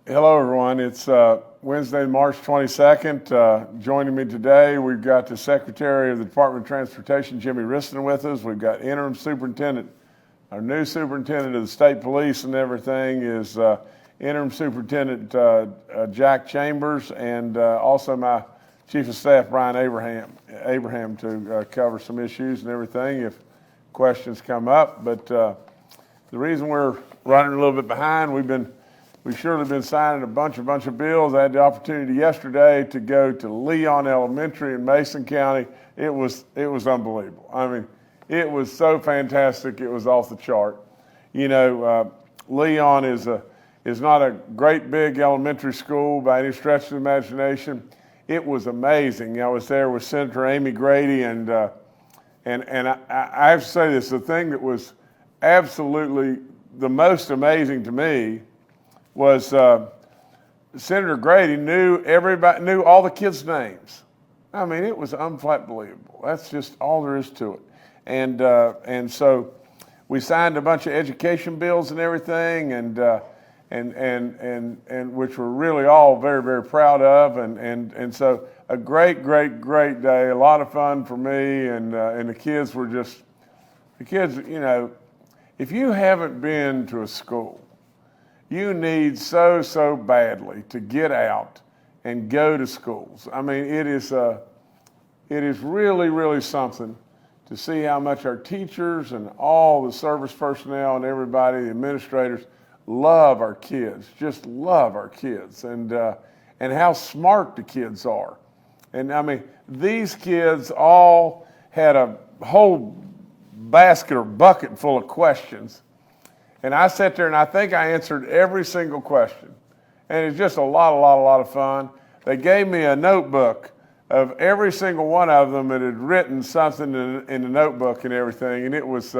Hello, everyone. It's Wednesday, March 22nd. Joining me today, we've got the Secretary of the Department of Transportation, Jimmy Riston, with us. We've got Interim Superintendent, our new Superintendent of the State Police and everything is Interim Superintendent Jack Chambers, and also my Chief of Staff, Brian Abraham to cover some issues and everything if questions come up. But the reason we're running a little bit behind, we've surely been signing a bunch of bills. I had the opportunity yesterday to go to Leon Elementary in Mason County. It was unbelievable. I mean, it was so fantastic. It was off the chart. You know, Leon is not a great big elementary school by any stretch of the imagination. It was amazing. I was there with Senator Amy Grady, and I have to say this: the thing that was absolutely the most amazing to me was Senator Grady knew all the kids' names. I mean, it was unbelievable. That's just all there is to it. And so we signed a bunch of education bills and everything, and which we're really all very, very proud of. And so a great day, a lot of fun for me, and the kids were just, you know, if you haven't been to a school, you need so badly to get out and go to schools. I mean, it is really something to see how much our teachers and all the service personnel and everybody, the administrators, love our kids, just love our kids, and how smart the kids are. And I mean, these kids all had a whole basket or bucket full of questions. And I sat there and I think I answered every single question. And it's just a lot of fun. They gave me a notebook of every single one of them that had written something in the notebook and everything. And it was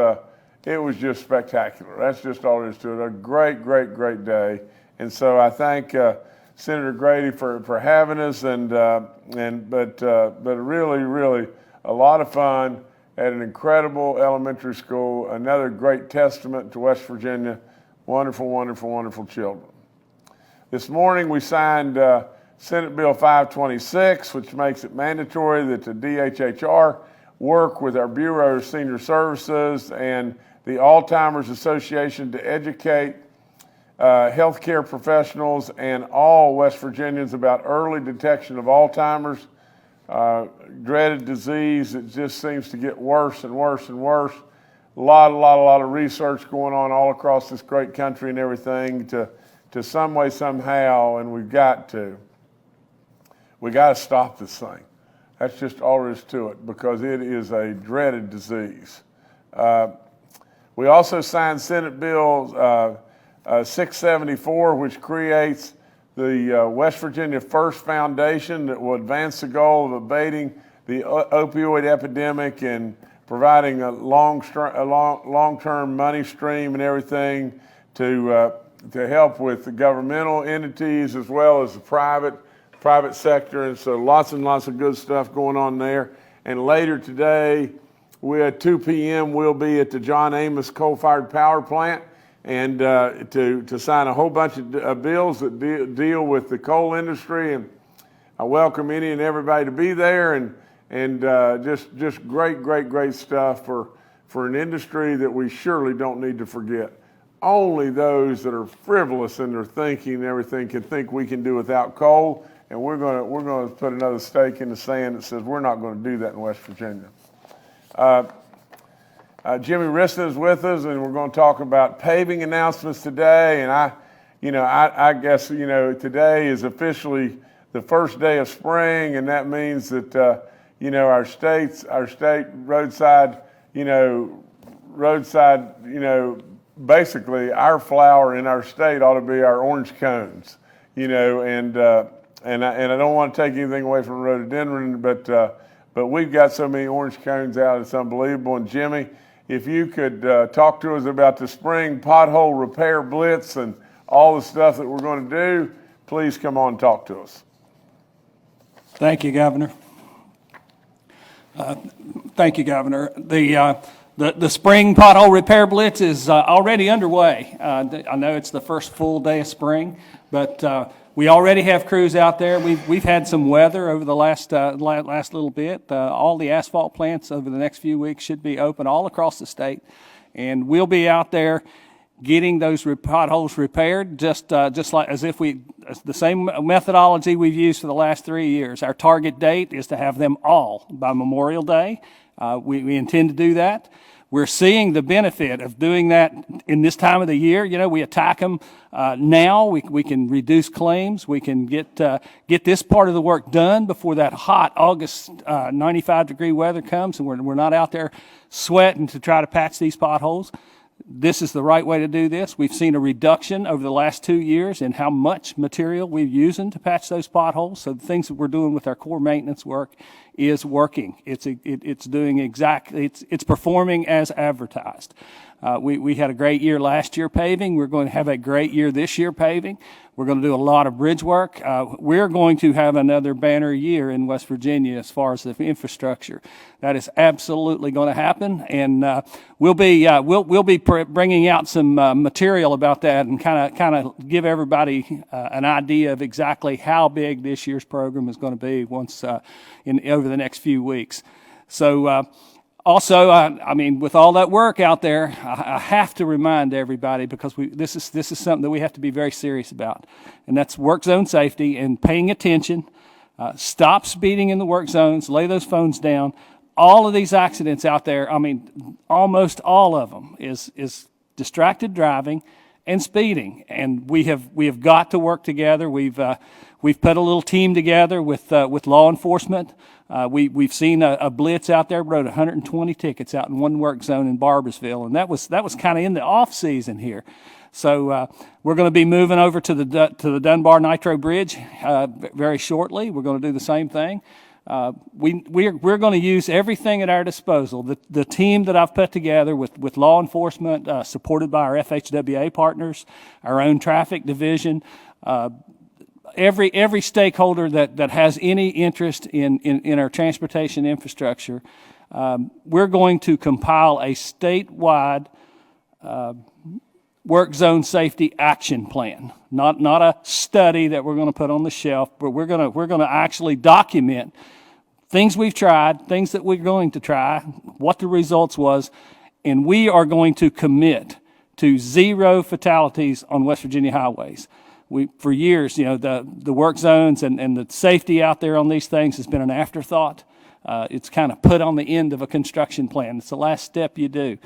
just spectacular. That's just all there is to it. A great day. And so I thank Senator Grady for having us, but really a lot of fun at an incredible elementary school. Another great testament to West Virginia. Wonderful children. This morning we signed Senate Bill 526, which makes it mandatory that the DHHR work with our Bureau of Senior Services and the Alzheimer's Association to educate healthcare professionals and all West Virginians about early detection of Alzheimer's, dreaded disease. It just seems to get worse and worse. A lot of research going on all across this great country and everything to some way, somehow, and we got to stop this thing. That's just all there is to it, because it is a dreaded disease. We also signed Senate Bill 674, which creates the West Virginia First Foundation that will advance the goal of abating the opioid epidemic and providing a long-term money stream and everything to help with the governmental entities as well as the private sector. And so lots of good stuff going on there. And later today, we at 2 p.m. we'll be at the John Amos coal-fired power plant, and to sign a whole bunch of bills that deal with the coal industry. And I welcome any and everybody to be there, and just great stuff for an industry that we surely don't need to forget. Only those that are frivolous in their thinking and everything can think we can do without coal, and we're going to put another stake in the sand that says we're not going to do that in West Virginia. Jimmy Riston is with us, and we're going to talk about paving announcements today. And I guess today is officially the first day of spring, and that means that our state roadside, basically our flower in our state ought to be our orange cones, and I don't want to take anything away from rhododendron, but we've got so many orange cones out, it's unbelievable. And Jimmy, if you could talk to us about the spring pothole repair blitz and all the stuff that we're going to do, please come on and talk to us. Thank you, Governor. The The spring pothole repair blitz is already underway. I know it's the first full day of spring, but we already have crews out there. We've had some weather over the last little bit. All the asphalt plants over the next few weeks should be open all across the state, and we'll be out there getting those potholes repaired, just like as if the same methodology we've used for the last 3 years. Our target date is to have them all by Memorial Day. We intend to do that. We're seeing the benefit of doing that in this time of the year. You know, we attack them now. We can reduce claims. We can get this part of the work done before that hot August 95-degree weather comes, and we're not out there sweating to try to patch these potholes. This is the right way to do this. We've seen a reduction over the last 2 years in how much material we're using to patch those potholes. So the things that we're doing with our core maintenance work is working. It's doing exactly, it's performing as advertised. We had a great year last year paving. We're going to have a great year this year paving. We're going to do a lot of bridge work. We're going to have another banner year in West Virginia as far as the infrastructure. That is absolutely going to happen, and we'll be bringing out some material about that and kind of give everybody an idea of exactly how big this year's program is going to be once over the next few weeks. So. Also, I mean, with all that work out there, I have to remind everybody, because this is something that we have to be very serious about, and that's work zone safety and paying attention. Stop speeding in the work zones. Lay those phones down. All of these accidents out there, I mean, almost all of them is distracted driving and speeding, and we have got to work together. We've put a little team together with law enforcement. We've seen a blitz out there, wrote 120 tickets out in one work zone in Barbersville, and that was kind of in the off season here. So we're going to be moving over to the Dunbar Nitro Bridge very shortly. We're going to do the same thing. We're going to use everything at our disposal. The team that I've put together with law enforcement, supported by our FHWA partners, our own traffic division, every stakeholder that has any interest in our transportation infrastructure, we're going to compile a statewide work zone safety action plan. Not a study that we're going to put on the shelf, but we're going to actually document things we've tried, things that we're going to try, what the results was, and we are going to commit to 0 fatalities on West Virginia highways. For years, you know, the work zones and the safety out there on these things has been an afterthought. It's kind of put on the end of a construction plan. It's the last step you do.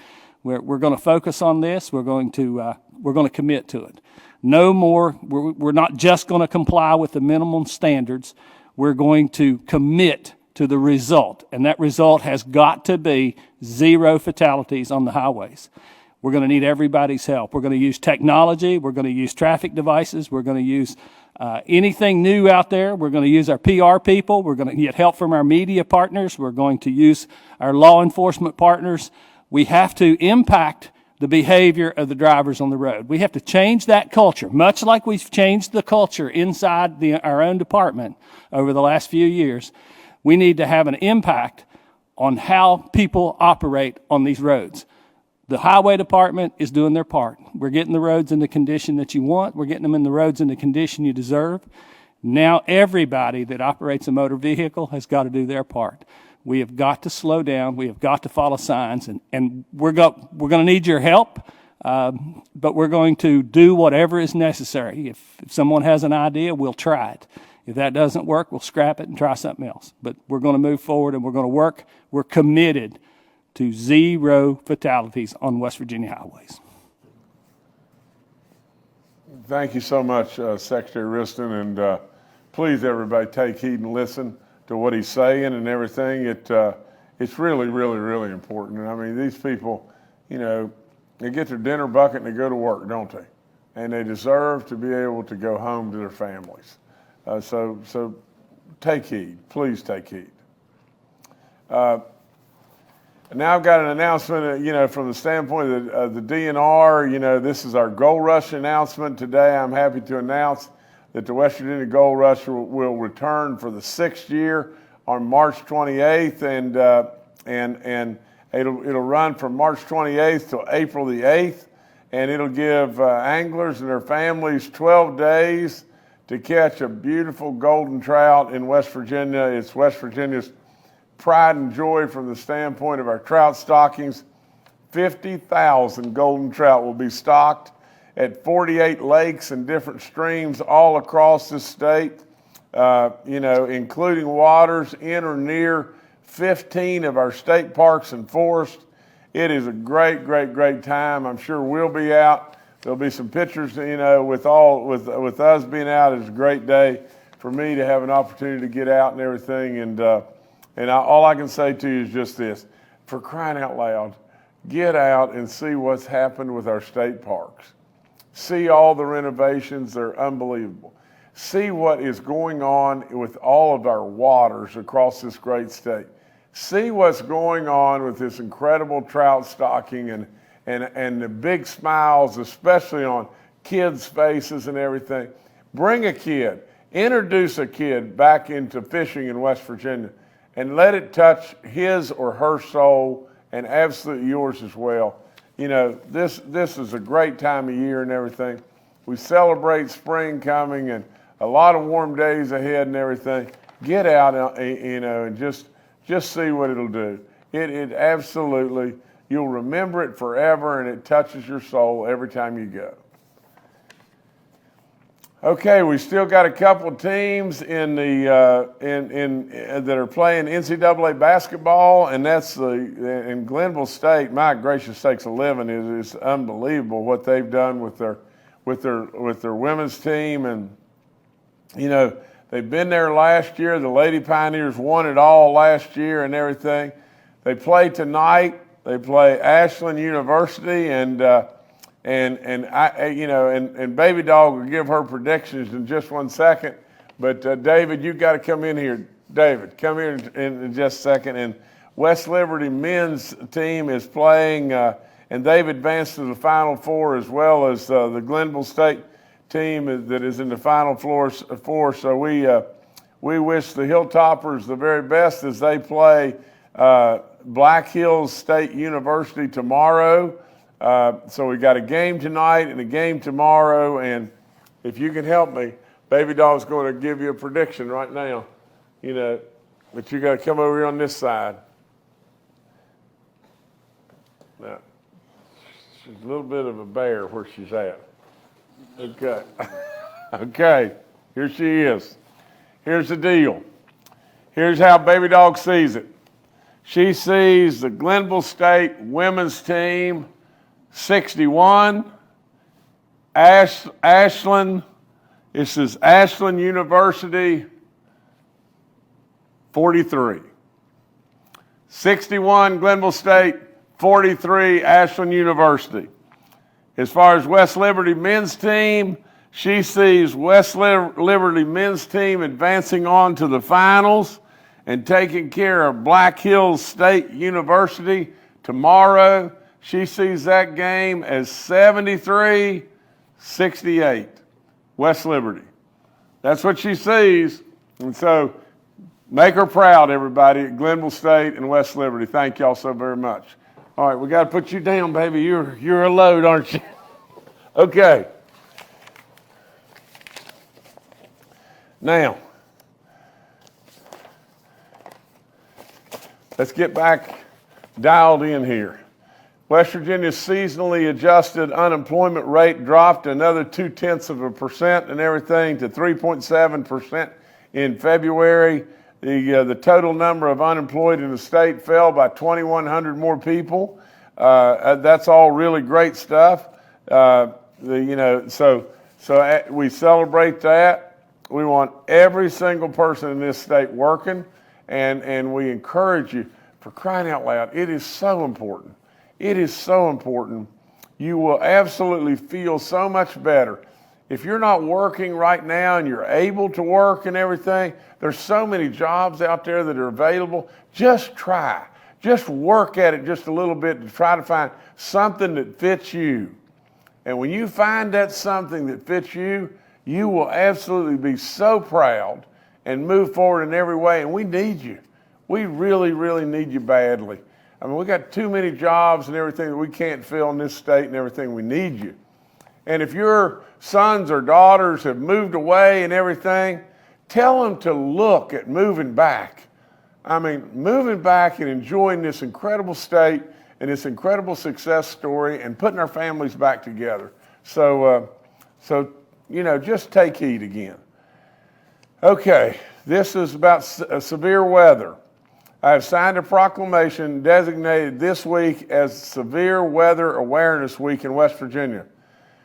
We're going to focus on this. We're going to commit to it. No more. We're not just going to comply with the minimum standards. We're going to commit to the result, and that result has got to be 0 fatalities on the highways. We're going to need everybody's help. We're going to use technology. We're going to use traffic devices. We're going to use anything new out there. We're going to use our PR people. We're going to get help from our media partners. We're going to use our law enforcement partners. We have to impact the behavior of the drivers on the road. We have to change that culture, much like we've changed the culture inside our own department over the last few years. We need to have an impact on how people operate on these roads. The highway department is doing their part. We're getting the roads in the condition that you want. We're getting them in the roads in the condition you deserve. Now everybody that operates a motor vehicle has got to do their part. We have got to slow down. We have got to follow signs, and we're going to need your help, but we're going to do whatever is necessary. If someone has an idea, we'll try it. If that doesn't work, we'll scrap it and try something else. But we're going to move forward, and we're going to work. We're committed to 0 fatalities on West Virginia highways. Thank you so much, Secretary Riston, and please, everybody, take heed and listen to what he's saying and everything. It's really, really, really important. And I mean, these people, you know, they get their dinner bucket and they go to work, don't they? And they deserve to be able to go home to their families. So take heed. Please take heed. Now I've got an announcement, you know, from the standpoint of the DNR. You know, this is our Gold Rush announcement today. I'm happy to announce that the West Virginia Gold Rush will return for the 6th year on March 28th, and It'll run from March 28th to April the 8th, and it'll give anglers and their families 12 days to catch a beautiful golden trout in West Virginia. It's West Virginia's pride and joy from the standpoint of our trout stockings. 50,000 golden trout will be stocked at 48 lakes and different streams all across the state, including waters in or near 15 of our state parks and forests. It is a great, great, great time. I'm sure we'll be out. There'll be some pictures, with us being out. It's a great day for me to have an opportunity to get out and everything. And all I can say to you is just this: for crying out loud, get out and see what's happened with our state parks. See all the renovations; they're unbelievable. See what is going on with all of our waters across this great state. See what's going on with this incredible trout stocking and the big smiles, especially on kids' faces and everything. Bring a kid, introduce a kid back into fishing in West Virginia, and let it touch his or her soul, and absolutely yours as well. This is a great time of year and everything. We celebrate spring coming and a lot of warm days ahead and everything. Get out, and just see what it'll do. It absolutely, you'll remember it forever, and it touches your soul every time you go. Okay, we still got a couple of teams in that are playing NCAA basketball, and that's in Glenville State. My gracious sakes, 11 is unbelievable what they've done with their women's team, and they've been there last year. The Lady Pioneers won it all last year and everything. They play tonight. They play Ashland University, and Baby Dog will give her predictions in just 1 second. But David, you've got to come in here. David, come here in just a second. And West Liberty men's team is playing, and they've advanced to the Final Four, as well as the Glenville State team that is in the Final Four. So we wish the Hilltoppers the very best as they play Black Hills State University tomorrow. So we got a game tonight and a game tomorrow, and if you can help me, Baby Dog's going to give you a prediction right now, but you got to come over here on this side. Now, she's a little bit of a bear where she's at. Okay. Okay, here she is. Here's the deal. Here's how Baby Dog sees it. She sees the Glenville State women's team 61, Ashland, this is Ashland University 43. 61 Glenville State, 43 Ashland University. As far as West Liberty men's team, she sees West Liberty men's team advancing on to the finals and taking care of Black Hills State University tomorrow. She sees that game as 73-68, West Liberty. That's what she sees. And so make her proud, everybody, at Glenville State and West Liberty. Thank y'all so very much. All right, we got to put you down, baby. You're a load, aren't you? Okay. Now, let's get back dialed in here. West Virginia's seasonally adjusted unemployment rate dropped another 0.2% and everything to 3.7% in February. The total number of unemployed in the state fell by 2,100 more people. That's all really great stuff. So we celebrate that. We want every single person in this state working, and we encourage you, for crying out loud, it is so important. It is so important. You will absolutely feel so much better. If you're not working right now and you're able to work and everything, there's so many jobs out there that are available. Just try. Just work at it just a little bit to try to find something that fits you. And when you find that something that fits you, you will absolutely be so proud and move forward in every way. And we need you. We really, really need you badly. I mean, we got too many jobs and everything that we can't fill in this state and everything. We need you. And if your sons or daughters have moved away and everything, tell them to look at moving back. I mean, moving back and enjoying this incredible state and this incredible success story and putting our families back together. So just take heed again. Okay, this is about severe weather. I have signed a proclamation designated this week as Severe Weather Awareness Week in West Virginia.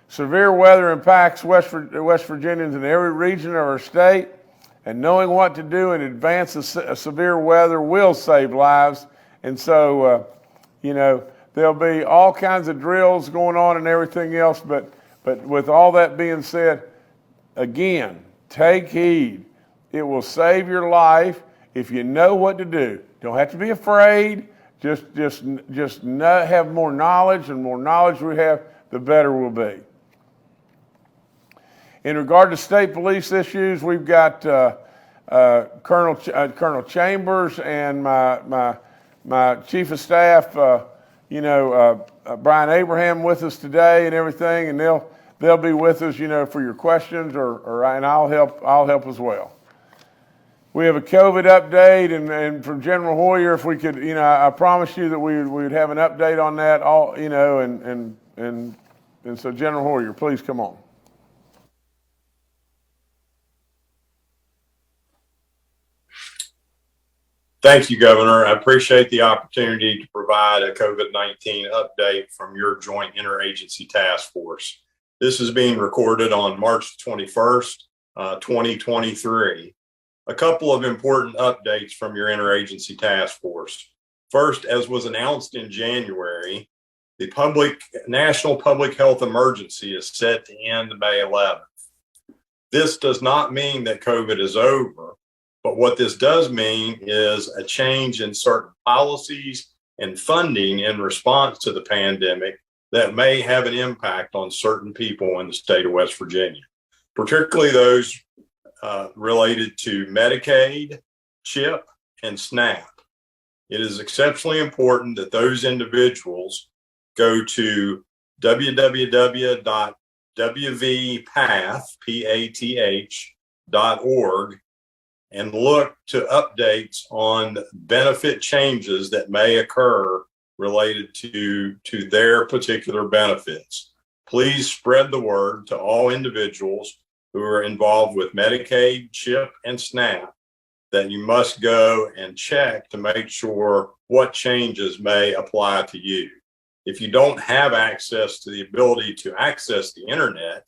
Severe weather impacts West Virginians in every region of our state, and knowing what to do in advance of severe weather will save lives. And so, there'll be all kinds of drills going on and everything else, but with all that being said, again, take heed. It will save your life if you know what to do. Don't have to be afraid. Just have more knowledge, and more knowledge we have, the better we'll be. In regard to state police issues, we've got Colonel Chambers and my chief of staff, Brian Abraham, with us today and everything, and they'll be with us, for your questions, and I'll help as well. We have a COVID update, and from General Hoyer, if we could, I promised you that we would have an update on that. And so General Hoyer, please come on. Thank you, Governor. I appreciate the opportunity to provide a COVID-19 update from your Joint Interagency Task Force. This is being recorded on March 21st, 2023. A couple of important updates from your Interagency Task Force. First, as was announced in January, the National Public Health Emergency is set to end May 11th. This does not mean that COVID is over. But what this does mean is a change in certain policies and funding in response to the pandemic that may have an impact on certain people in the state of West Virginia, particularly those related to Medicaid, CHIP, and SNAP. It is exceptionally important that those individuals go to www.wvpath.org and look to updates on benefit changes that may occur related to their particular benefits. Please spread the word to all individuals who are involved with Medicaid, CHIP, and SNAP that you must go and check to make sure what changes may apply to you. If you don't have access to the ability to access the internet,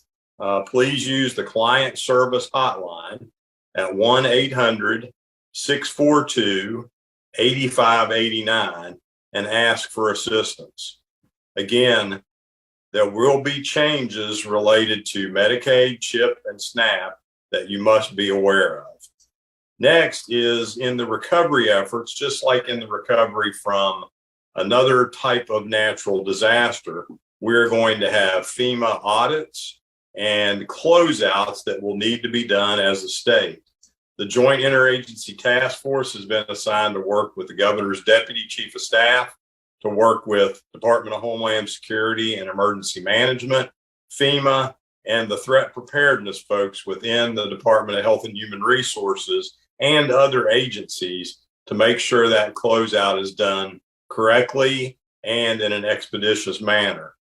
please use the client service hotline at 1-800-642-8589 and ask for assistance. Again, there will be changes related to Medicaid, CHIP, and SNAP that you must be aware of. Next is in the recovery efforts, just like in the recovery from another type of natural disaster, we're going to have FEMA audits and closeouts that will need to be done as a state. The Joint Interagency Task Force has been assigned to work with the Governor's Deputy Chief of Staff, to work with Department of Homeland Security and Emergency Management, FEMA, and the threat preparedness folks within the Department of Health and Human Resources and other agencies to make sure that closeout is done correctly and in an expeditious manner.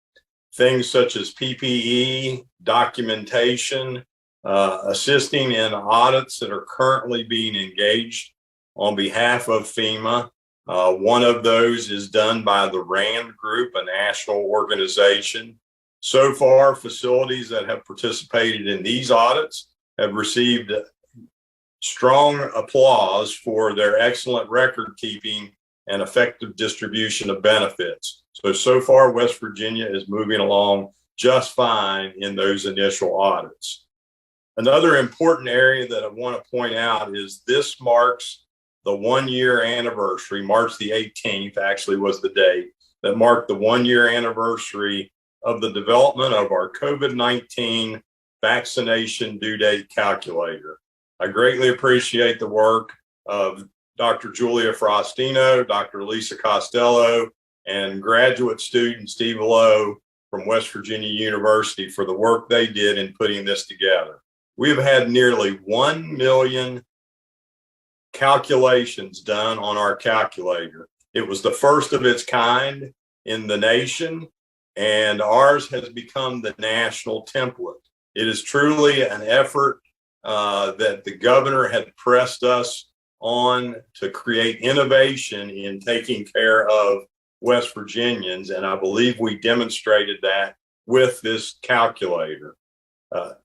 Things such as PPE, documentation, assisting in audits that are currently being engaged on behalf of FEMA. One of those is done by the RAND Group, a national organization. So far, facilities that have participated in these audits have received strong applause for their excellent record keeping and effective distribution of benefits. So far, West Virginia is moving along just fine in those initial audits. Another important area that I want to point out is this marks the 1 year anniversary. March the 18th actually was the date that marked the 1 year anniversary of the development of our COVID-19 vaccination due date calculator. I greatly appreciate the work of Dr. Julia Frostino, Dr. Lisa Costello, and graduate student Steve Lowe from West Virginia University for the work they did in putting this together. We have had nearly 1 million calculations done on our calculator. It was the first of its kind in the nation, and ours has become the national template. It is truly an effort that the governor had pressed us on to create innovation in taking care of West Virginians, and I believe we demonstrated that with this calculator.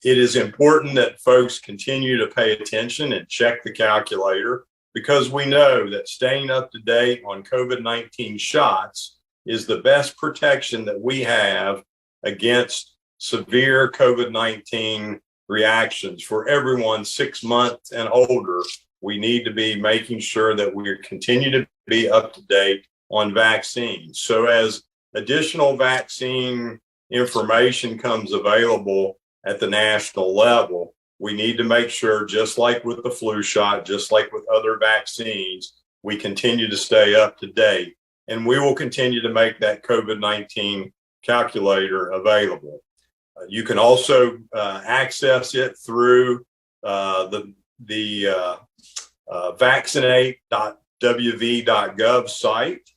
It is important that folks continue to pay attention and check the calculator, because we know that staying up to date on COVID-19 shots is the best protection that we have against severe COVID-19 reactions. For everyone 6 months and older, we need to be making sure that we continue to be up to date on vaccines. So as additional vaccine information comes available at the national level, we need to make sure, just like with the flu shot, just like with other vaccines, we continue to stay up to date. And we will continue to make that COVID-19 calculator available. You can also access it through the vaccinate.wv.gov site.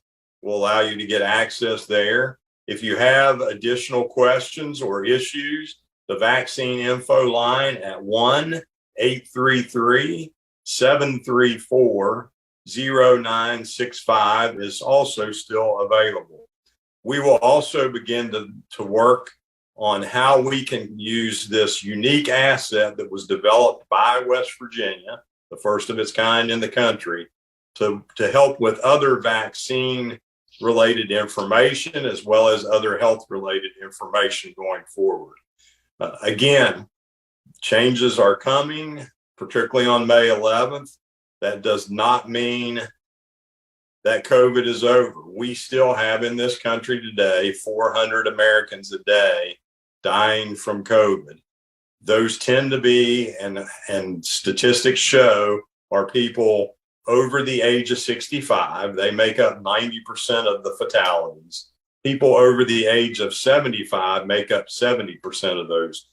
Will allow you to get access there. If you have additional questions or issues, the vaccine info line at 1-833-734-0965 is also still available. We will also begin to work on how we can use this unique asset that was developed by West Virginia, the first of its kind in the country, to help with other vaccine related information as well as other health related information going forward. Again, changes are coming, particularly on May 11th. That does not mean that COVID is over. We still have in this country today 400 Americans a day dying from COVID. Those tend to be, and statistics show, are people over the age of 65. They make up 90% of the fatalities. People over the age of 75 make up 70% of those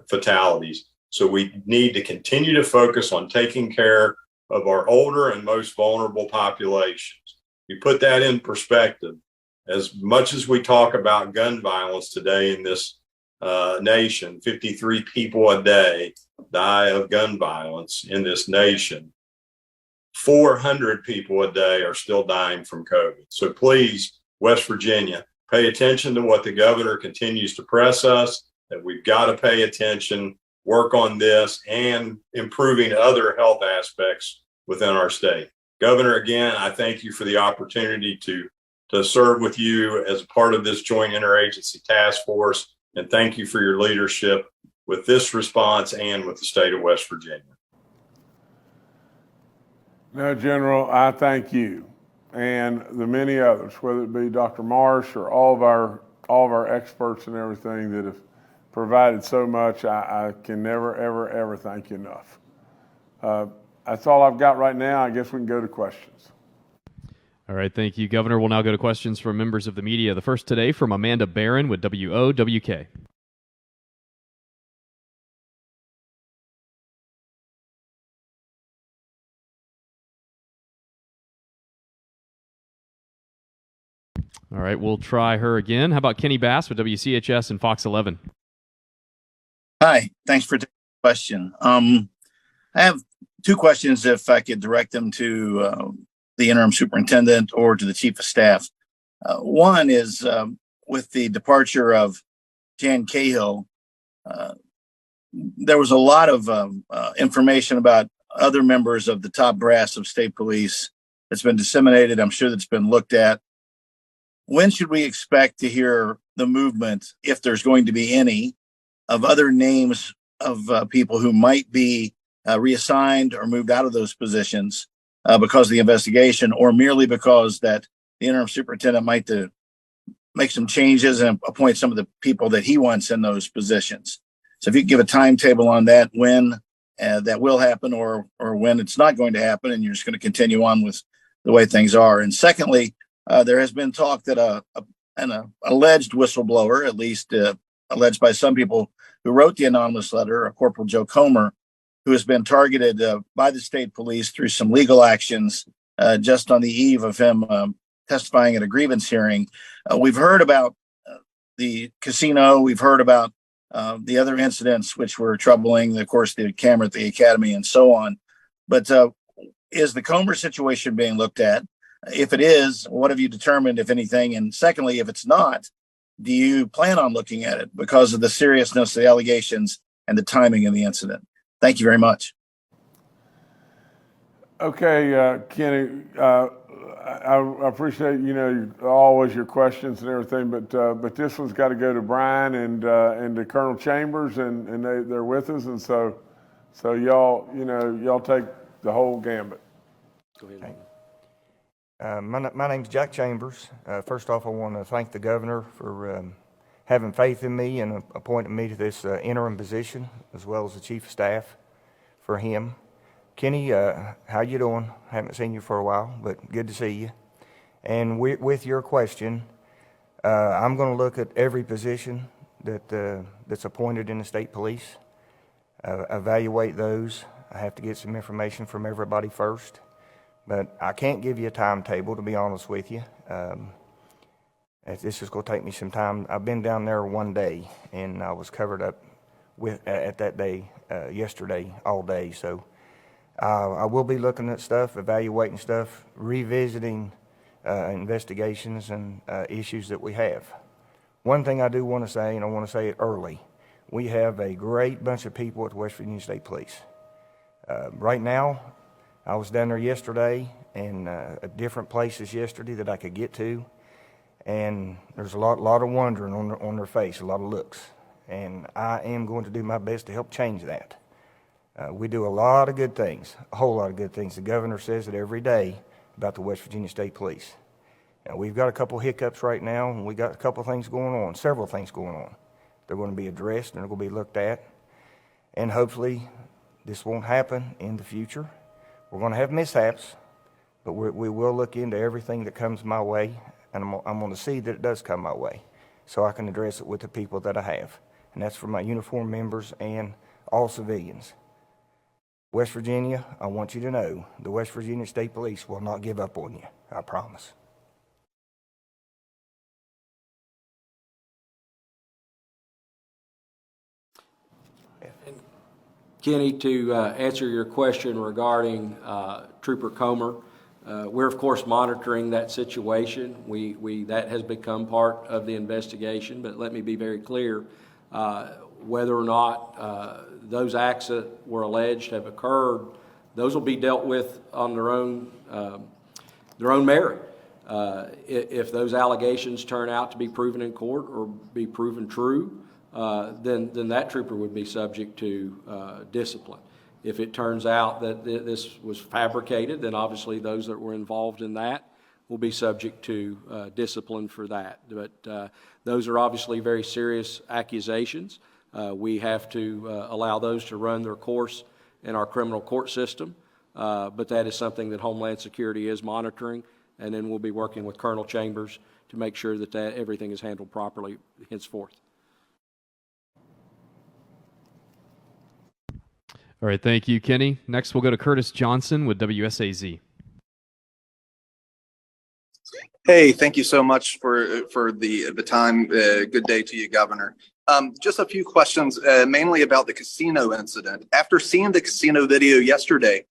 fatalities. So we need to continue to focus on taking care of our older and most vulnerable populations. You put that in perspective, as much as we talk about gun violence today in this nation, 53 people a day die of gun violence in this nation. 400 people a day are still dying from COVID. So please, West Virginia, pay attention to what the governor continues to press us, that we've got to pay attention, work on this, and improving other health aspects within our state. Governor, again, I thank you for the opportunity to serve with you as a part of this joint interagency task force, and thank you for your leadership with this response and with the state of West Virginia. No, General, I thank you and the many others, whether it be Dr. Marsh or all of our experts and everything that have provided so much. I can never, ever, ever thank you enough. That's all I've got right now. I guess we can go to questions. All right, thank you, Governor. We'll now go to questions from members of the media. The first today from Amanda Barron with WOWK. All right, we'll try her again. How about Kenny Bass with WCHS and Fox 11? Hi, thanks for taking the question. I have two questions, if I could direct them to the interim superintendent or to the chief of staff. One is with the departure of Jan Cahill, there was a lot of information about other members of the top brass of state police that's been disseminated. I'm sure that's been looked at. When should we expect to hear the movement, if there's going to be any, of other names of people who might be reassigned or moved out of those positions because of the investigation, or merely because that the interim superintendent might make some changes and appoint some of the people that he wants in those positions? So if you could give a timetable on that, when that will happen, or when it's not going to happen, and you're just going to continue on with the way things are. And secondly, there has been talk that an alleged whistleblower, at least alleged by some people who wrote the anonymous letter, a Corporal Joe Comer, who has been targeted by the state police through some legal actions just on the eve of him testifying at a grievance hearing. We've heard about the casino. We've heard about the other incidents which were troubling, of course, the camera at the academy and so on. But is the Comer situation being looked at? If it is, what have you determined, if anything? And secondly, if it's not, do you plan on looking at it because of the seriousness of the allegations and the timing of the incident? Thank you very much. Okay, Kenny, I appreciate, always your questions and everything, but this one's got to go to Brian and to Colonel Chambers, and they're with us, and so y'all take the whole gambit. Go ahead. My name's Jack Chambers. First off, I want to thank the governor for having faith in me and appointing me to this interim position, as well as the chief of staff for him. Kenny, how you doing? Haven't seen you for a while, but good to see you. And with your question, I'm going to look at every position that's appointed in the state police, evaluate those. I have to get some information from everybody first, but I can't give you a timetable, to be honest with you. This is going to take me some time. I've been down there one day, and I was covered up at that day yesterday all day. So I will be looking at stuff, evaluating stuff, revisiting investigations and issues that we have. One thing I do want to say, and I want to say it early, we have a great bunch of people at the West Virginia State Police. Right now, I was down there yesterday and at different places yesterday that I could get to, and there's a lot of wondering on their face, a lot of looks, and I am going to do my best to help change that. We do a lot of good things, a whole lot of good things. The governor says it every day about the West Virginia State Police. Now, we've got a couple hiccups right now, and we got a couple things going on, several things going on. They're going to be addressed and they're going to be looked at, and hopefully this won't happen in the future. We're going to have mishaps, but we will look into everything that comes my way, and I'm going to see that it does come my way so I can address it with the people that I have, and that's for my uniformed members and all civilians. West Virginia, I want you to know, the West Virginia State Police will not give up on you, I promise. Kenny, to answer your question regarding Trooper Comer, we're of course monitoring that situation. That has become part of the investigation, but let me be very clear, whether or not those acts that were alleged have occurred, those will be dealt with on their own merit. If those allegations turn out to be proven in court or be proven true, then that trooper would be subject to discipline. If it turns out that this was fabricated, then obviously those that were involved in that will be subject to discipline for that. But those are obviously very serious accusations. We have to allow those to run their course in our criminal court system, but that is something that Homeland Security is monitoring, and then we'll be working with Colonel Chambers to make sure that everything is handled properly henceforth. All right, thank you, Kenny. Next, we'll go to Curtis Johnson with WSAZ. Hey, thank you so much for the time. Good day to you, Governor. Just a few questions, mainly about the casino incident. After seeing the casino video yesterday,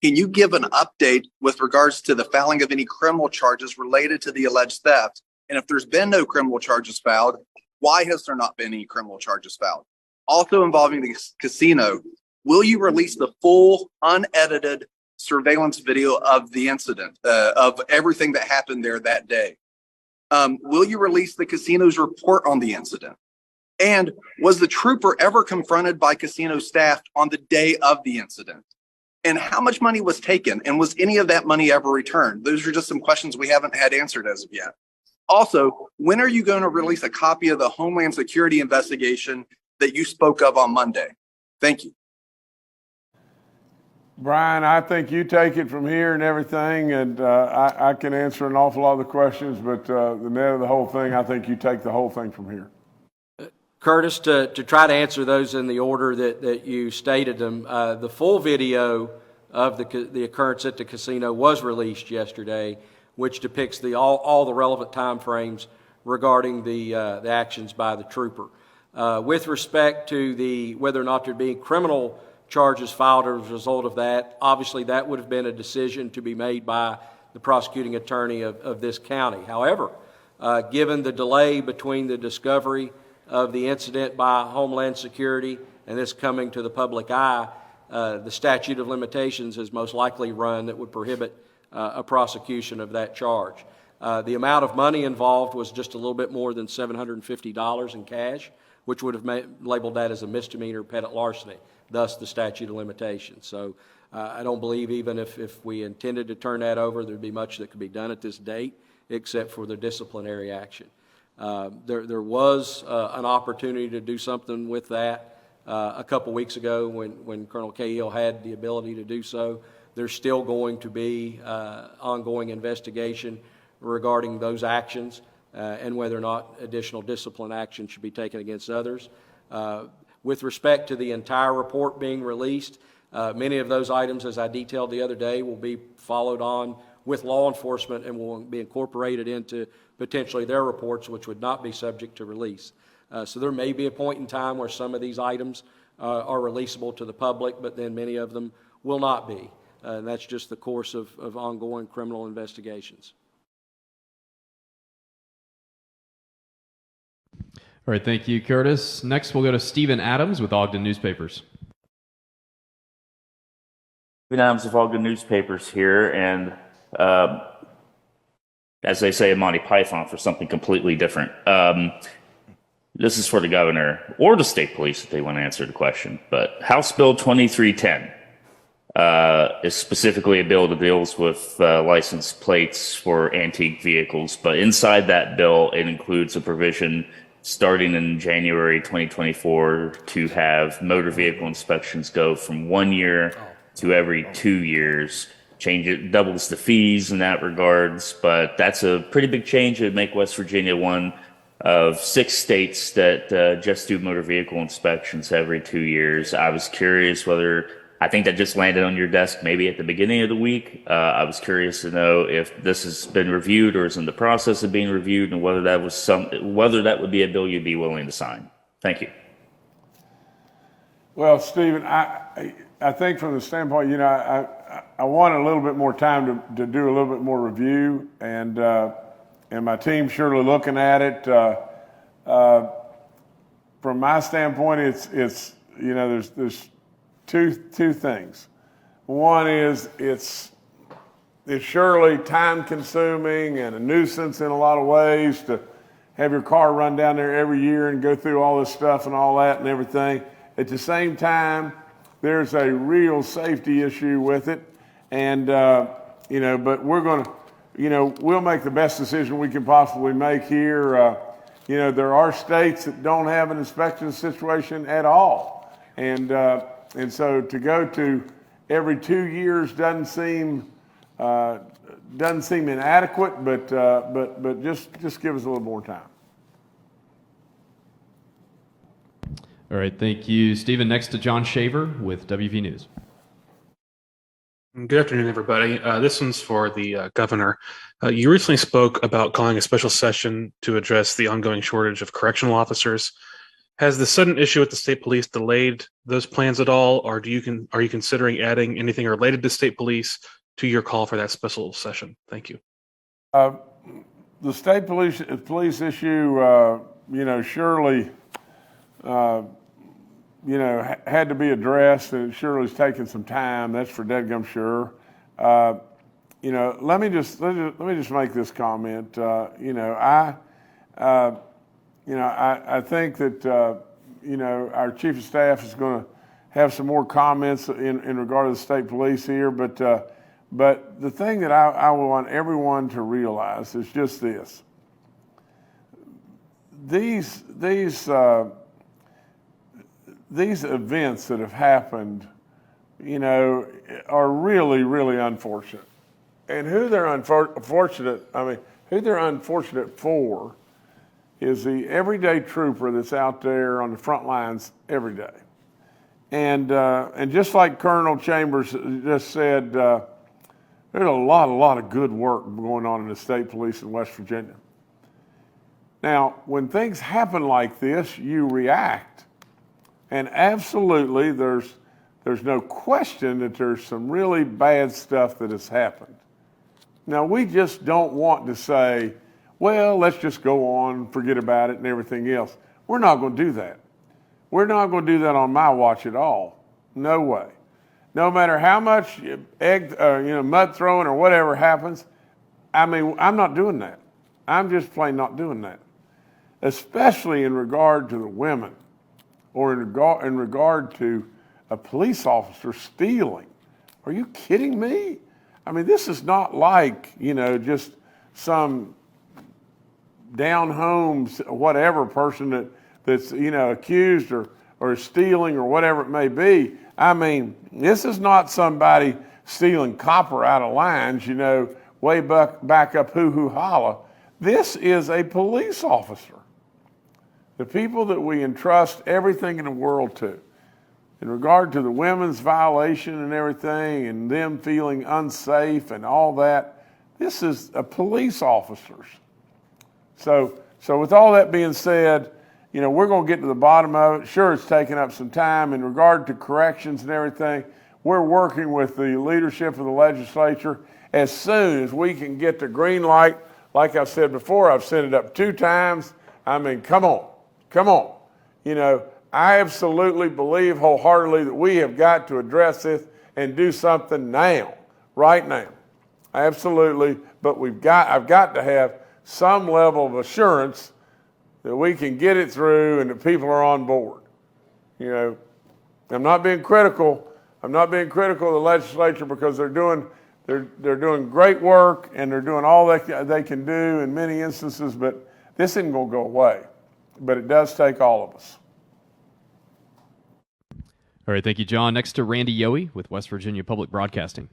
can you give an update with regards to the filing of any criminal charges related to the alleged theft? And if there's been no criminal charges filed, why has there not been any criminal charges filed? Also involving the casino, will you release the full, unedited surveillance video of the incident, of everything that happened there that day? Will you release the casino's report on the incident? And was the trooper ever confronted by casino staff on the day of the incident? And how much money was taken? And was any of that money ever returned? Those are just some questions we haven't had answered as of yet. Also, when are you going to release a copy of the Homeland Security investigation that you spoke of on Monday? Thank you. Brian, I think you take it from here and everything, and I can answer an awful lot of the questions, but the net of the whole thing, I think you take the whole thing from here. Curtis, to try to answer those in the order that you stated them, the full video of the occurrence at the casino was released yesterday, which depicts all the relevant time frames regarding the actions by the trooper. With respect to whether or not there being criminal charges filed as a result of that, obviously that would have been a decision to be made by the prosecuting attorney of this county. However, given the delay between the discovery of the incident by Homeland Security and this coming to the public eye, the statute of limitations has most likely run that would prohibit a prosecution of that charge. The amount of money involved was just a little bit more than $750 in cash, which would have labeled that as a misdemeanor petty larceny, thus the statute of limitations. So I don't believe even if we intended to turn that over, there'd be much that could be done at this date, except for the disciplinary action. There was an opportunity to do something with that a couple weeks ago when Colonel Cahill had the ability to do so. There's still going to be ongoing investigation regarding those actions and whether or not additional discipline action should be taken against others. With respect to the entire report being released, many of those items, as I detailed the other day, will be followed on with law enforcement and will be incorporated into potentially their reports, which would not be subject to release. So there may be a point in time where some of these items are releasable to the public, but then many of them will not be. And that's just the course of ongoing criminal investigations. All right, thank you, Curtis. Next, we'll go to Stephen Adams with Ogden Newspapers. Stephen Adams with Ogden Newspapers here, and as they say in Monty Python, for something completely different. This is for the governor or the state police if they want to answer the question. But House Bill 2310 is specifically a bill that deals with license plates for antique vehicles. But inside that bill, it includes a provision starting in January 2024 to have motor vehicle inspections go from 1 year to every 2 years. Change it, doubles the fees in that regards, but that's a pretty big change. It would make West Virginia one of 6 states that just do motor vehicle inspections every 2 years. I was curious I think that just landed on your desk maybe at the beginning of the week. I was curious to know if this has been reviewed or is in the process of being reviewed, and whether that would be a bill you'd be willing to sign. Thank you. Well, Stephen, I think from the standpoint, I want a little bit more time to do a little bit more review, and my team's surely looking at it. From my standpoint, it's there's two things. One is it's surely time consuming and a nuisance in a lot of ways to have your car run down there every year and go through all this stuff and all that and everything. At the same time, there's a real safety issue with it, and but we're going to, we'll make the best decision we can possibly make here. There are states that don't have an inspection situation at all, and so to go to every 2 years doesn't seem inadequate, but just give us a little more time. All right, thank you, Stephen. Next to John Shaver with WV News. Good afternoon, everybody. This one's for the governor. You recently spoke about calling a special session to address the ongoing shortage of correctional officers. Has the sudden issue with the state police delayed those plans at all, or are you considering adding anything related to state police to your call for that special session? Thank you. The state police issue, surely, had to be addressed, and it surely has taken some time. That's for deadgum sure. Let me just make this comment. I think that our chief of staff is going to have some more comments in regard to the state police here. But the thing that I want everyone to realize is just this: these events that have happened are really, really unfortunate. And who they're unfortunate for is the everyday trooper that's out there on the front lines every day. And just like Colonel Chambers just said, there's a lot of good work going on in the state police in West Virginia. Now, when things happen like this, you react. And absolutely, there's no question that there's some really bad stuff that has happened. Now, we just don't want to say, well, let's just go on, forget about it and everything else. We're not going to do that. We're not going to do that on my watch at all. No way. No matter how much mud throwing or whatever happens, I'm not doing that. I'm just plain not doing that. Especially in regard to the women or in regard to a police officer stealing. Are you kidding me? This is not like, just some down home, whatever person that's, accused or stealing or whatever it may be. This is not somebody stealing copper out of lines, way back up hoo-hoo holla. This is a police officer. The people that we entrust everything in the world to. In regard to the women's violation and everything and them feeling unsafe and all that, this is a police officers. So with all that being said, we're going to get to the bottom of it. Sure, it's taken up some time. In regard to corrections and everything, we're working with the leadership of the legislature as soon as we can get the green light. Like I said before, I've sent it up 2 times. Come on. I absolutely believe wholeheartedly that we have got to address this and do something now, right now. Absolutely, but I've got to have some level of assurance that we can get it through and that people are on board. I'm not being critical. I'm not being critical of the legislature because they're doing great work and they're doing all they can do in many instances, but this isn't going to go away. But it does take all of us. All right, thank you, John. Next to Randy Yohe with West Virginia Public Broadcasting.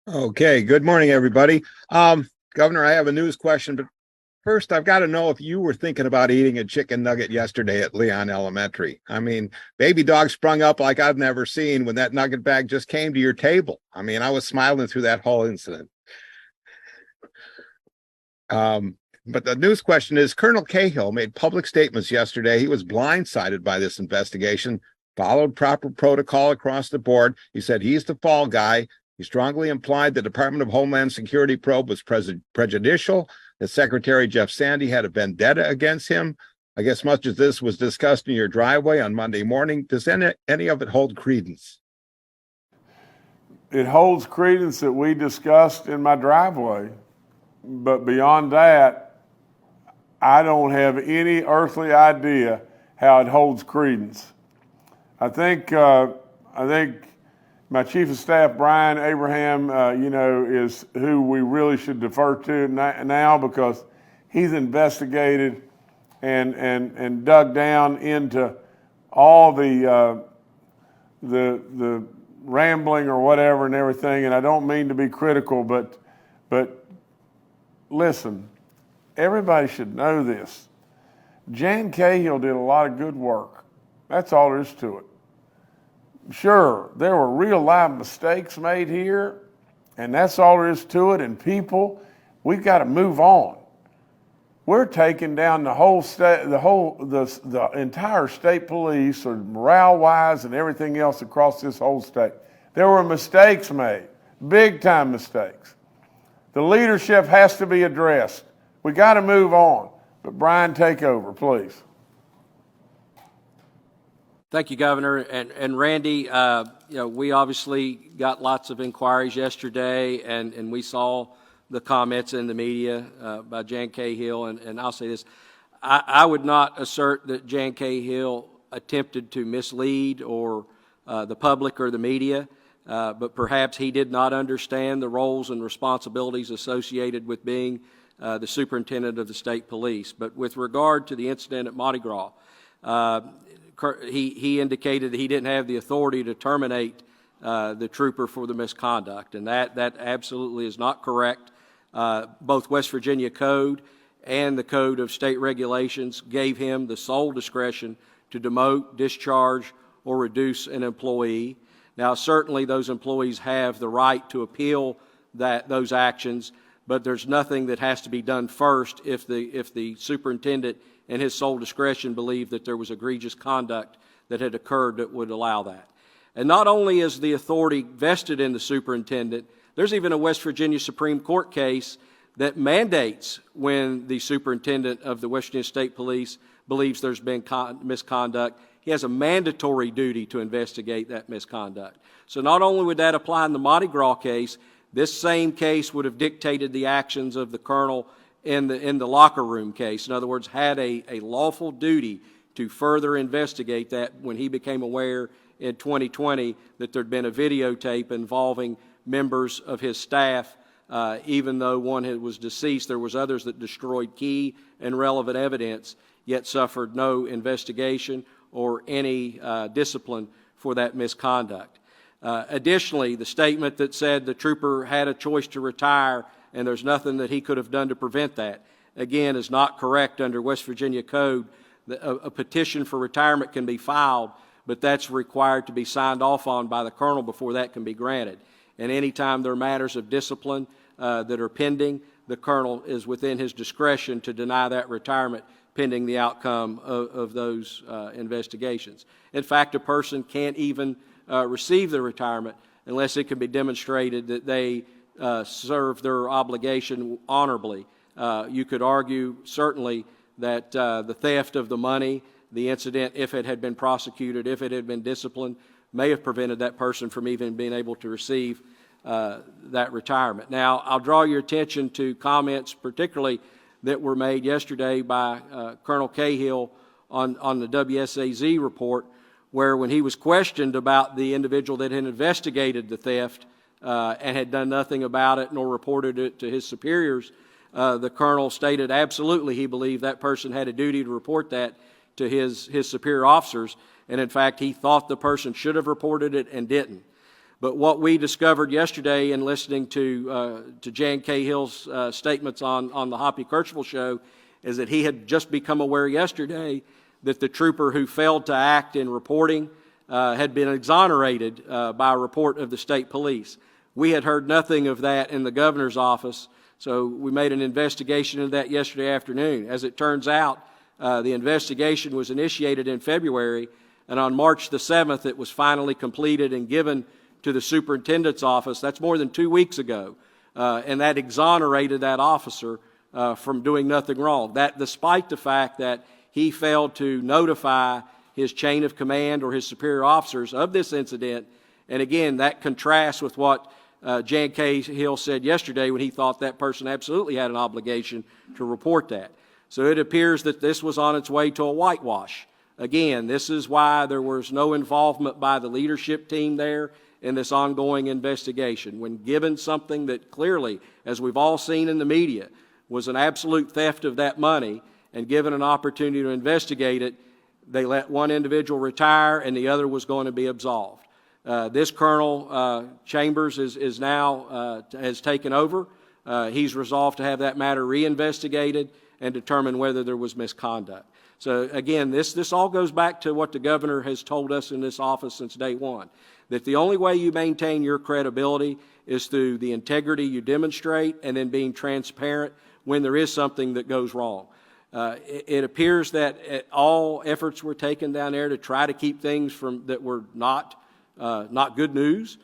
Okay, good morning, everybody. Governor, I have a news question, but first I've got to know if you were thinking about eating a chicken nugget yesterday at Leon Elementary. Baby dog sprung up like I've never seen when that nugget bag just came to your table. I was smiling through that whole incident. But the news question is, Colonel Cahill made public statements yesterday. He was blindsided by this investigation, followed proper protocol across the board. He said he's the fall guy. He strongly implied the Department of Homeland Security probe was prejudicial, that Secretary Jeff Sandi had a vendetta against him. I guess much as this was discussed in your driveway on Monday morning, does any of it hold credence? It holds credence that we discussed in my driveway. But beyond that, I don't have any earthly idea how it holds credence. I think my Chief of Staff, Brian Abraham, is who we really should defer to now because he's investigated and dug down into all the rambling or whatever and everything. And I don't mean to be critical, but listen. Everybody should know this. Jan Cahill did a lot of good work. That's all there is to it. Sure, there were real live mistakes made here, and that's all there is to it. And people, we've got to move on. We're taking down the whole state, the entire state police, or morale-wise and everything else across this whole state. There were mistakes made, big-time mistakes. The leadership has to be addressed. We got to move on. But Brian, take over, please. Thank you, Governor. And Randy, we obviously got lots of inquiries yesterday, and we saw the comments in the media by Jan Cahill. And I'll say this, I would not assert that Jan Cahill attempted to mislead or the public or the media, but perhaps he did not understand the roles and responsibilities associated with being the superintendent of the state police. But with regard to the incident at Mardi Gras, he indicated that he didn't have the authority to terminate the trooper for the misconduct, and that absolutely is not correct. Both West Virginia Code and the Code of State Regulations gave him the sole discretion to demote, discharge, or reduce an employee. Now, certainly those employees have the right to appeal those actions, but there's nothing that has to be done first if the superintendent in his sole discretion believed that there was egregious conduct that had occurred that would allow that. And not only is the authority vested in the superintendent, there's even a West Virginia Supreme Court case that mandates when the superintendent of the West Virginia State Police believes there's been misconduct, he has a mandatory duty to investigate that misconduct. So not only would that apply in the Mardi Gras case, this same case would have dictated the actions of the colonel in the locker room case. In other words, had a lawful duty to further investigate that when he became aware in 2020 that there'd been a videotape involving members of his staff. Even though one was deceased, there was others that destroyed key and relevant evidence, yet suffered no investigation or any discipline for that misconduct. Additionally, the statement that said the trooper had a choice to retire and there's nothing that he could have done to prevent that, again, is not correct under West Virginia Code. A petition for retirement can be filed, but that's required to be signed off on by the colonel before that can be granted. And anytime there are matters of discipline that are pending, the colonel is within his discretion to deny that retirement pending the outcome of those investigations. In fact, a person can't even receive the retirement unless it can be demonstrated that they served their obligation honorably. You could argue certainly that the theft of the money, the incident, if it had been prosecuted, if it had been disciplined, may have prevented that person from even being able to receive that retirement. Now, I'll draw your attention to comments particularly that were made yesterday by Colonel Cahill on the WSAZ report, where when he was questioned about the individual that had investigated the theft and had done nothing about it nor reported it to his superiors, the colonel stated absolutely he believed that person had a duty to report that to his superior officers, and in fact he thought the person should have reported it and didn't. But what we discovered yesterday in listening to Jan Cahill's statements on the Hoppy Kercheval show is that he had just become aware yesterday that the trooper who failed to act in reporting had been exonerated by a report of the state police. We had heard nothing of that in the governor's office, so we made an investigation of that yesterday afternoon. As it turns out, the investigation was initiated in February, and on March the 7th it was finally completed and given to the superintendent's office. That's more than 2 weeks ago, and that exonerated that officer from doing nothing wrong. That despite the fact that he failed to notify his chain of command or his superior officers of this incident, and again, that contrasts with what Jan Cahill said yesterday when he thought that person absolutely had an obligation to report that. So it appears that this was on its way to a whitewash. Again, this is why there was no involvement by the leadership team there in this ongoing investigation. When given something that clearly, as we've all seen in the media, was an absolute theft of that money, and given an opportunity to investigate it, they let one individual retire and the other was going to be absolved. This Colonel Chambers is now has taken over. He's resolved to have that matter reinvestigated and determine whether there was misconduct. So again, this all goes back to what the governor has told us in this office since day one, that the only way you maintain your credibility is through the integrity you demonstrate and then being transparent when there is something that goes wrong. It appears that all efforts were taken down there to try to keep things from that were not good news,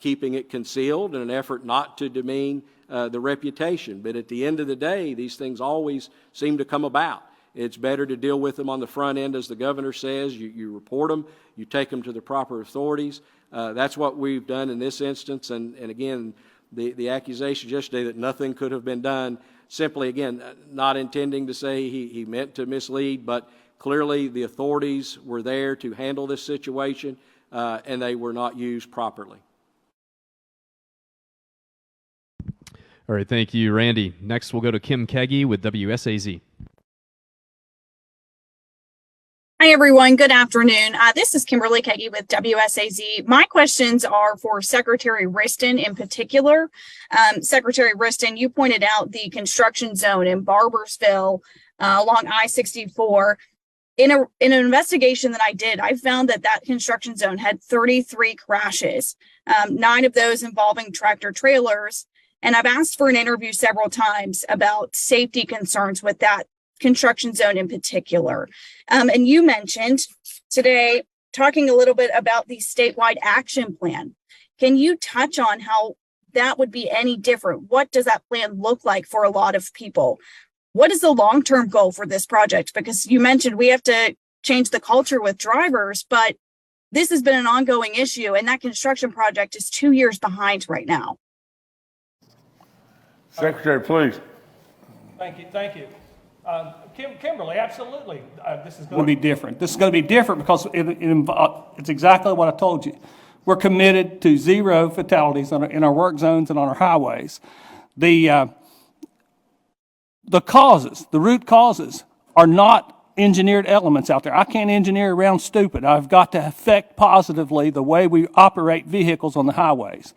keeping it concealed in an effort not to demean the reputation. But at the end of the day, these things always seem to come about. It's better to deal with them on the front end, as the governor says. You report them, you take them to the proper authorities. That's what we've done in this instance. And again, the accusation yesterday that nothing could have been done, simply, again, not intending to say he meant to mislead, but clearly the authorities were there to handle this situation, and they were not used properly. All right, thank you, Randy. Next, we'll go to Kim Keggy with WSAZ. Hi, everyone. Good afternoon. This is Kimberly Kagi with WSAZ. My questions are for Secretary Wriston in particular. Secretary Wriston, you pointed out the construction zone in Barbersville along I-64. In an investigation that I did, I found that construction zone had 33 crashes, 9 of those involving tractor trailers. And I've asked for an interview several times about safety concerns with that construction zone in particular. And you mentioned today talking a little bit about the statewide action plan. Can you touch on how that would be any different? What does that plan look like for a lot of people? What is the long-term goal for this project? Because you mentioned we have to change the culture with drivers, but this has been an ongoing issue, and that construction project is 2 years behind right now. Secretary, please. Thank you. Kimberly, absolutely. This is going to be different. This is going to be different because it's exactly what I told you. We're committed to 0 fatalities in our work zones and on our highways. The root causes are not engineered elements out there. I can't engineer around stupid. I've got to affect positively the way we operate vehicles on the highways.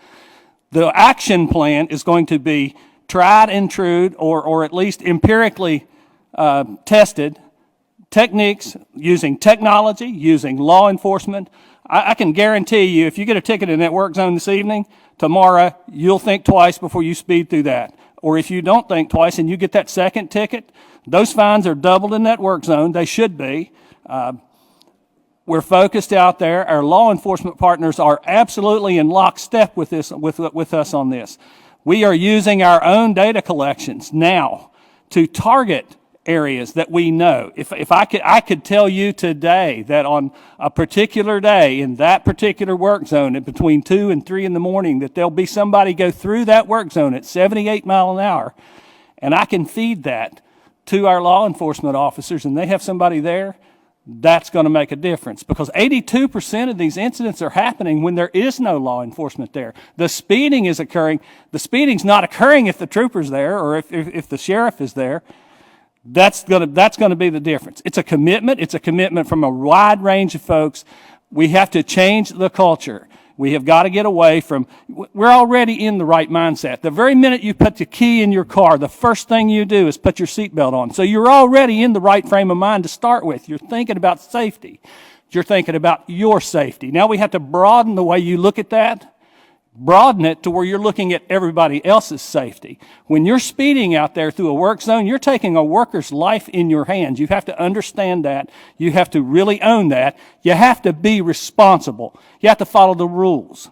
The action plan is going to be tried and true, or at least empirically tested techniques using technology, using law enforcement. I can guarantee you, if you get a ticket in that work zone this evening, tomorrow you'll think twice before you speed through that. Or if you don't think twice and you get that second ticket, those fines are doubled in that work zone. They should be. We're focused out there. Our law enforcement partners are absolutely in lockstep with this, with us on this. We are using our own data collections now to target areas that we know. If I could tell you today that on a particular day in that particular work zone at between 2 and 3 in the morning that there'll be somebody go through that work zone at 78 miles an hour, and I can feed that to our law enforcement officers and they have somebody there, that's going to make a difference, because 82% of these incidents are happening when there is no law enforcement there. The speeding is occurring. The speeding's not occurring if the trooper's there or if the sheriff is there. That's going to be the difference. It's a commitment. It's a commitment from a wide range of folks. We have to change the culture. We have got to get away from, we're already in the right mindset. The very minute you put the key in your car, the first thing you do is put your seatbelt on. So you're already in the right frame of mind to start with. You're thinking about safety. You're thinking about your safety. Now we have to broaden the way you look at that. Broaden it to where you're looking at everybody else's safety. When you're speeding out there through a work zone, you're taking a worker's life in your hands. You have to understand that. You have to really own that. You have to be responsible. You have to follow the rules.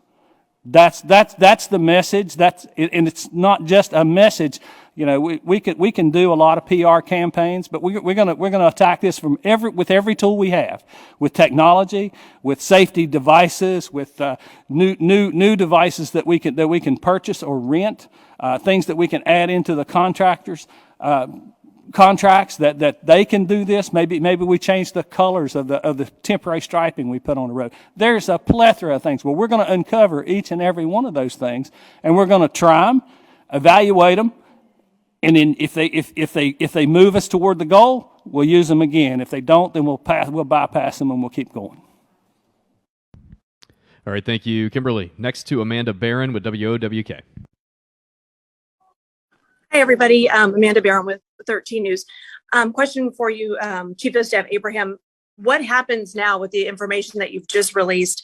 That's the message. And it's not just a message. You know, we can do a lot of PR campaigns, but we're gonna attack this with every tool we have, with technology, with safety devices, with new devices that we can purchase or rent, things that we can add into the contractors contracts that they can do this. Maybe we change the colors of the temporary striping we put on the road. There's a plethora of things. Well, we're going to uncover each and every one of those things, and we're going to try them, evaluate them. And then if they move us toward the goal, we'll use them again. If they don't, then we'll bypass them and we'll keep going. All right, thank you, Kimberly. Next to Amanda Barron with WOWK. Hi, everybody. Amanda Barron with 13 News. Question for you, Chief of Staff Abraham. What happens now with the information that you've just released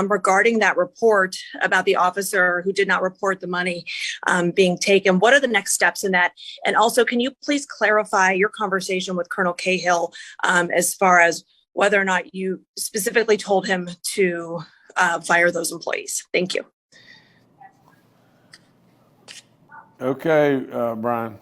regarding that report about the officer who did not report the money being taken? What are the next steps in that? And also, can you please clarify your conversation with Colonel Cahill as far as whether or not you specifically told him to fire those employees? Thank you. Okay, Brian.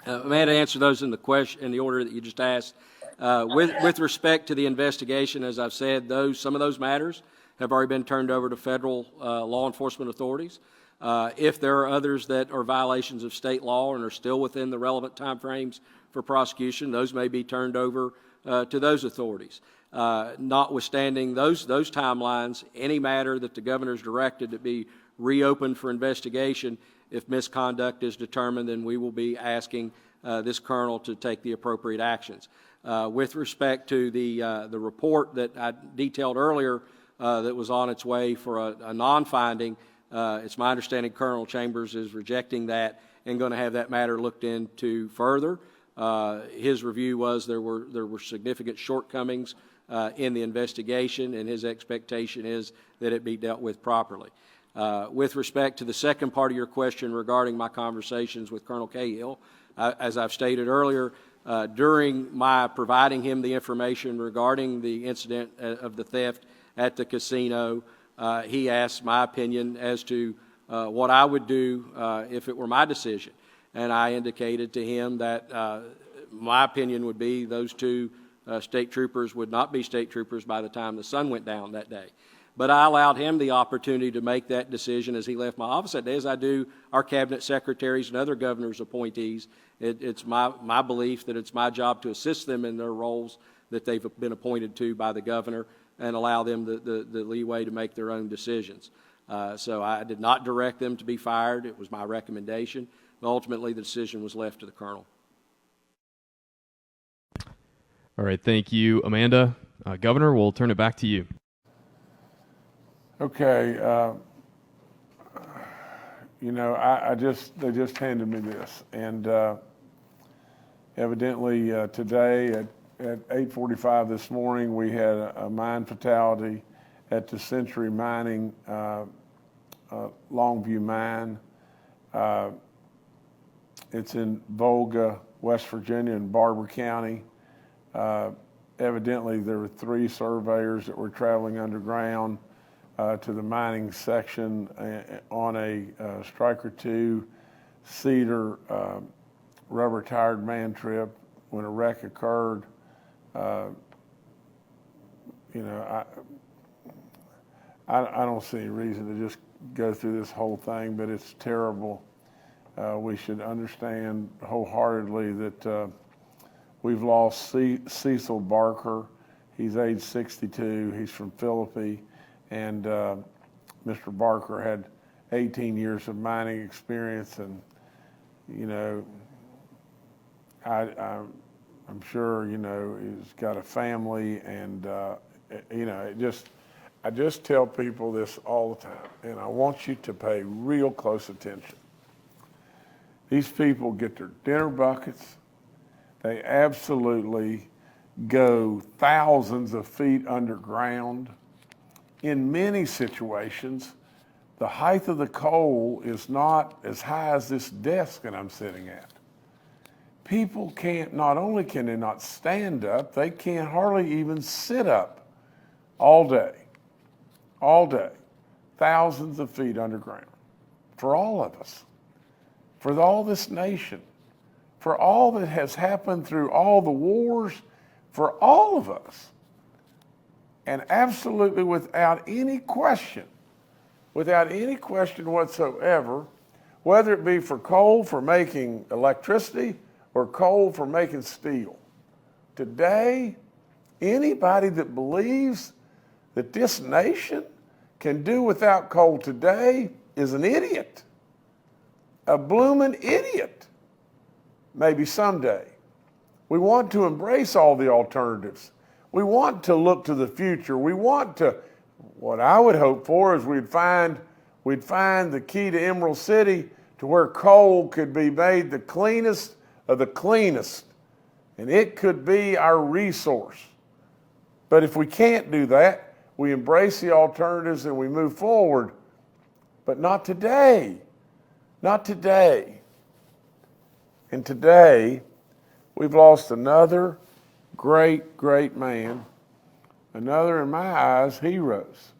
Amanda, answer those in the order that you just asked. With respect to the investigation, as I've said, some of those matters have already been turned over to federal law enforcement authorities. If there are others that are violations of state law and are still within the relevant timeframes for prosecution, those may be turned over to those authorities. Notwithstanding those timelines, any matter that the governor's directed to be reopened for investigation, if misconduct is determined, then we will be asking this colonel to take the appropriate actions. With respect to the report that I detailed earlier that was on its way for a non-finding, it's my understanding Colonel Chambers is rejecting that and going to have that matter looked into further. His review was there were significant shortcomings in the investigation, and his expectation is that it be dealt with properly. With respect to the second part of your question regarding my conversations with Colonel Cahill, as I've stated earlier, during my providing him the information regarding the incident of the theft at the casino, he asked my opinion as to what I would do if it were my decision. And I indicated to him that my opinion would be those two state troopers would not be state troopers by the time the sun went down that day. But I allowed him the opportunity to make that decision as he left my office that day, as I do our cabinet secretaries and other governor's appointees. It's my belief that it's my job to assist them in their roles that they've been appointed to by the governor and allow them the leeway to make their own decisions. So I did not direct them to be fired. It was my recommendation. But ultimately, the decision was left to the colonel. All right, thank you, Amanda. Governor, we'll turn it back to you. Okay, you know, they just handed me this, and evidently today at 8:45 this morning we had a mine fatality at the Century Mining Longview Mine. It's in Volga, West Virginia, in Barber County. Evidently, there were 3 surveyors that were traveling underground to the mining section on a Striker 2 Cedar rubber-tired man trip when a wreck occurred. You know, I don't see any reason to just go through this whole thing, but it's terrible. We should understand wholeheartedly that we've lost Cecil Barker. He's age 62. He's from Philippi. And Mr. Barker had 18 years of mining experience. And, you know, I'm sure, you know, he's got a family. And, you know, I just tell people this all the time. And I want you to pay real close attention. These people get their dinner buckets. They absolutely go thousands of feet underground. In many situations, the height of the coal is not as high as this desk that I'm sitting at. People not only can they not stand up, they can't hardly even sit up all day, thousands of feet underground, for all of us. For all this nation, for all that has happened through all the wars, for all of us. And absolutely without any question whatsoever, whether it be for coal for making electricity or coal for making steel. Today, anybody that believes that this nation can do without coal today is an idiot. A blooming idiot. Maybe someday. We want to embrace all the alternatives. We want to look to the future. We want to, what I would hope for is we'd find the key to Emerald City to where coal could be made the cleanest of the cleanest. And it could be our resource. But if we can't do that, we embrace the alternatives and we move forward. But not today. Not today. And today, we've lost another great, great man, another, in my eyes, heroes.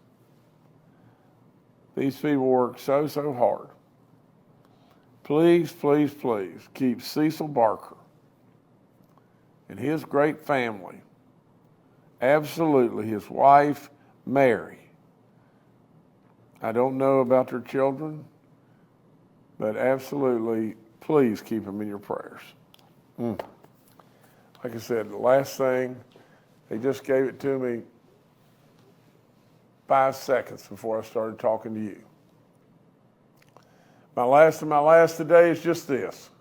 These people work so, so hard. Please, please, please keep Cecil Barker and his great family, absolutely his wife, Mary. I don't know about their children, but absolutely, please keep them in your prayers. Like I said, the last thing, they just gave it to me 5 seconds before I started talking to you. My last today is just this.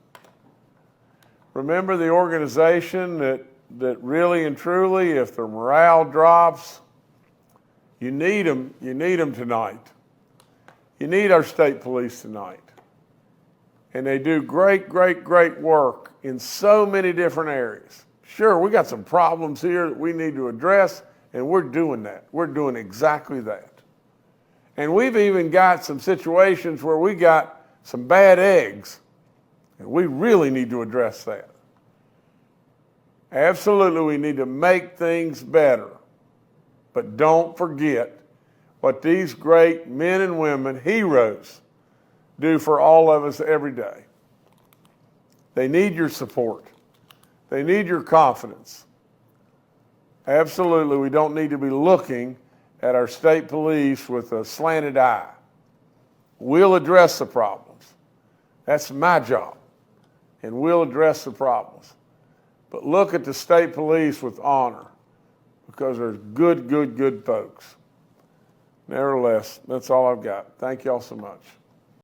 Remember the organization that that really and truly, if their morale drops, you need them tonight. You need our state police tonight. And they do great, great, great work in so many different areas. Sure, we got some problems here that we need to address, and we're doing that. We're doing exactly that. And we've even got some situations where we got some bad eggs, and we really need to address that. Absolutely, we need to make things better. But don't forget what these great men and women, heroes, do for all of us every day. They need your support. They need your confidence. Absolutely, we don't need to be looking at our state police with a slanted eye. We'll address the problems. That's my job. And we'll address the problems. But look at the state police with honor, because there's good, good, good folks. Nevertheless, that's all I've got. Thank y'all so much.